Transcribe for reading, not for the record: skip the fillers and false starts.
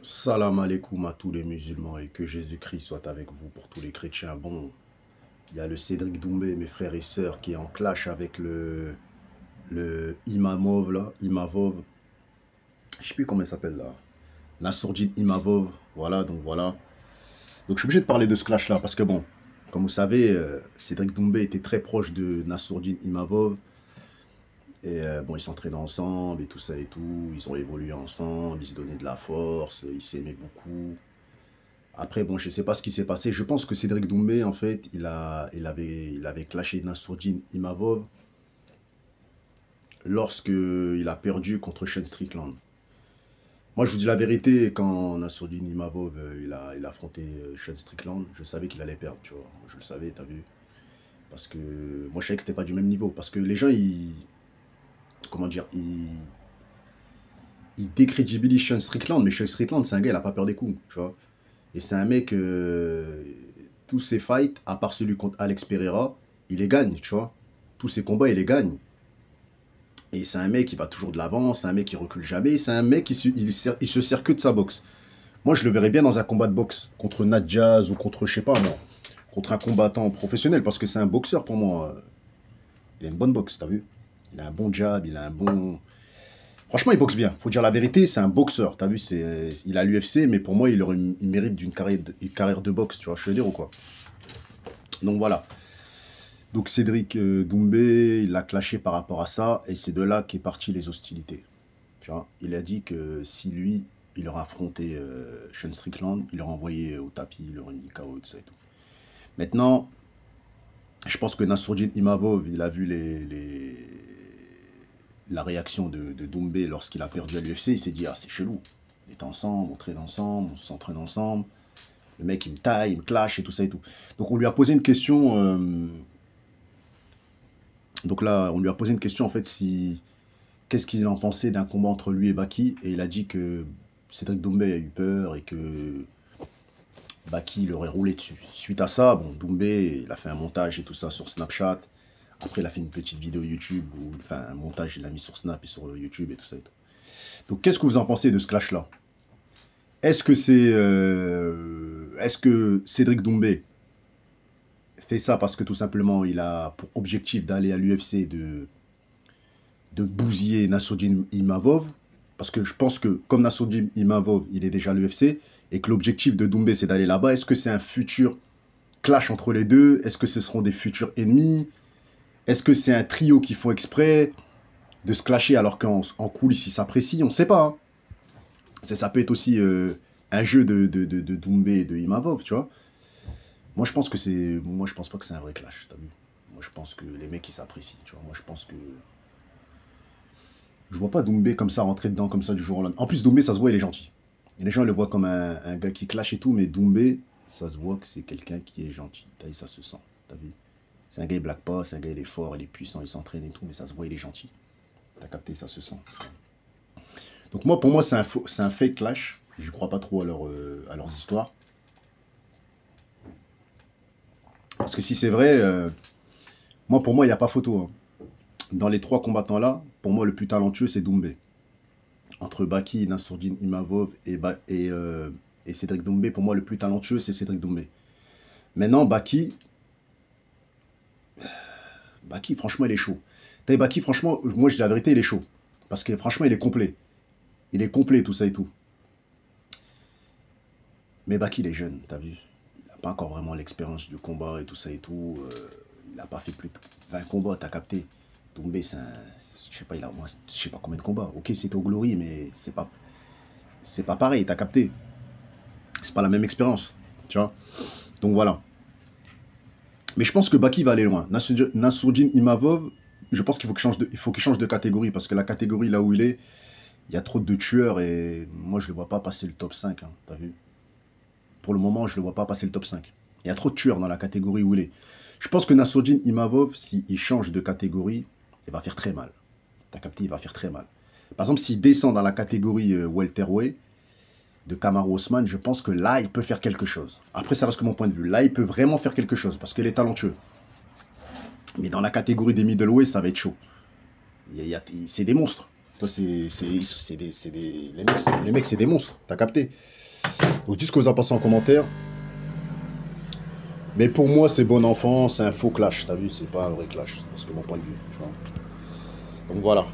Salam alaikum à tous les musulmans et que Jésus-Christ soit avec vous pour tous les chrétiens. Bon, il y a le Cédric Doumbé, mes frères et sœurs, qui est en clash avec le Imamov, là, Imavov. Je sais plus comment il s'appelle là. Nassourdine Imavov. Voilà, donc voilà. Donc je suis obligé de parler de ce clash là parce que bon, comme vous savez, Cédric Doumbé était très proche de Nassourdine Imavov. Et bon, ils s'entraînaient ensemble et tout ça et tout. Ils ont évolué ensemble, ils se donnaient de la force, ils s'aimaient beaucoup. Après, bon, je sais pas ce qui s'est passé. Je pense que Cédric Doumbé, en fait, il avait clashé Nassourdine Imavov lorsque il a perdu contre Sean Strickland. Moi, je vous dis la vérité, quand Nassourdine Imavov, il a affronté Sean Strickland, je savais qu'il allait perdre, tu vois. Je le savais, t'as vu. Parce que moi, je savais que c'était pas du même niveau. Parce que les gens, comment dire, ils décrédibilisent Sean Strickland. Mais Sean Strickland, c'est un gars, il a pas peur des coups, tu vois. Et c'est un mec, tous ses fights, à part celui contre Alex Pereira, il les gagne, tu vois. Tous ses combats, il les gagne. Et c'est un mec qui va toujours de l'avant, c'est un mec qui recule jamais, c'est un mec qui il se sert que de sa boxe. Moi, je le verrais bien dans un combat de boxe, contre Nadjaz ou contre, je sais pas, moi, contre un combattant professionnel, parce que c'est un boxeur pour moi. Il a une bonne boxe, t'as vu? Il a un bon jab, il a un bon... Franchement, il boxe bien. Faut dire la vérité, c'est un boxeur. T'as vu, il a l'UFC, mais pour moi, il mérite une carrière de boxe, tu vois, je veux dire ou quoi. Donc voilà. Donc Cédric Doumbé, il l'a clashé par rapport à ça, et c'est de là qu'est parti les hostilités. Tu vois, il a dit que si lui, il aurait affronté Sean Strickland, il l'aurait envoyé au tapis, il aurait mis KO, tout ça et tout. Maintenant, je pense que Nassourdine Imavov, il a vu la réaction de Doumbé lorsqu'il a perdu à l'UFC, il s'est dit, ah c'est chelou, on est ensemble, on traîne ensemble, on s'entraîne ensemble, le mec il me taille, il me clash et tout ça et tout. Donc on lui a posé une question, donc là on lui a posé une question en fait, qu'est-ce qu'il en pensait d'un combat entre lui et Baki, et il a dit que Cédric Doumbé a eu peur et que Baki l'aurait roulé dessus. Suite à ça, bon, Doumbé, il a fait un montage et tout ça sur Snapchat. Après, il a fait une petite vidéo YouTube, enfin un montage, il l'a mis sur Snap et sur YouTube et tout ça et tout. Donc, qu'est-ce que vous en pensez de ce clash-là? Est-ce que est-ce que Cédric Doumbé fait ça parce que tout simplement, il a pour objectif d'aller à l'UFC de bousiller Nassourdine Imavov? Parce que je pense que comme Nassourdine Imavov, il est déjà à l'UFC, et que l'objectif de Doumbé, c'est d'aller là-bas, est-ce que c'est un futur clash entre les deux? Est-ce que ce seront des futurs ennemis? Est-ce que c'est un trio qui font exprès de se clasher alors qu'en coulisses, ils s'apprécient? On ne sait pas. Hein. Ça peut être aussi un jeu de Doumbé et de Imavov, tu vois. Moi, je pense que c'est... Moi, je pense pas que c'est un vrai clash, t'as vu? Moi, je pense que les mecs, ils s'apprécient, tu vois. Moi, je pense que... Je vois pas Doumbé comme ça, rentrer dedans comme ça du jour au lendemain. En plus, Doumbé, ça se voit, il est gentil. Et les gens le voient comme un gars qui clash et tout, mais Doumbé, ça se voit que c'est quelqu'un qui est gentil. T'as vu, ça se sent, t'as vu? C'est un gars, il blague pas, c'est un gars, il est fort, il est puissant, il s'entraîne et tout, mais ça se voit, il est gentil. T'as capté, ça se sent. Donc moi, pour moi, c'est un fake clash. Je crois pas trop à leurs histoires. Parce que si c'est vrai, pour moi, il n'y a pas photo. Hein. Dans les trois combattants-là, pour moi, le plus talentueux, c'est Doumbé. Entre Baki, Nassourdine Imavov et Cédric Doumbé, pour moi, le plus talentueux, c'est Cédric Doumbé. Maintenant, Baki, franchement, il est chaud. Baki, franchement, moi, je dis la vérité, il est chaud. Parce que franchement, il est complet. Il est complet, tout ça et tout. Mais Baki, il est jeune, t'as vu? Il n'a pas encore vraiment l'expérience du combat et tout ça et tout. Il n'a pas fait plus de 20 combats, t'as capté? Doumbé, c'est un... Je sais pas, il a au moins... Je sais pas combien de combats. Ok, c'était au Glory, mais c'est pas pareil, t'as capté? C'est pas la même expérience, tu vois? Donc voilà. Mais je pense que Baki va aller loin. Nassourdine Imavov, je pense qu'il faut qu'il change de catégorie, parce que la catégorie là où il y a trop de tueurs et moi je le vois pas passer le top 5, hein, t'as vu? Pour le moment, je le vois pas passer le top 5. Il y a trop de tueurs dans la catégorie où il est. Je pense que Nassourdine Imavov, s'il change de catégorie, il va faire très mal. T'as capté, il va faire très mal. Par exemple, s'il descend dans la catégorie welterweight de Kamaru Usman, je pense que là, il peut faire quelque chose. Après, ça reste que mon point de vue. Là, il peut vraiment faire quelque chose parce qu'il est talentueux. Mais dans la catégorie des middleweight, ça va être chaud. C'est des monstres. Toi, les mecs, c'est des monstres. T'as capté? Donc, dis ce que vous en pensez en commentaire. Mais pour moi, c'est bon enfant, c'est un faux clash. T'as vu? C'est pas un vrai clash. C'est parce que mon point de vue. Tu vois. Donc, voilà.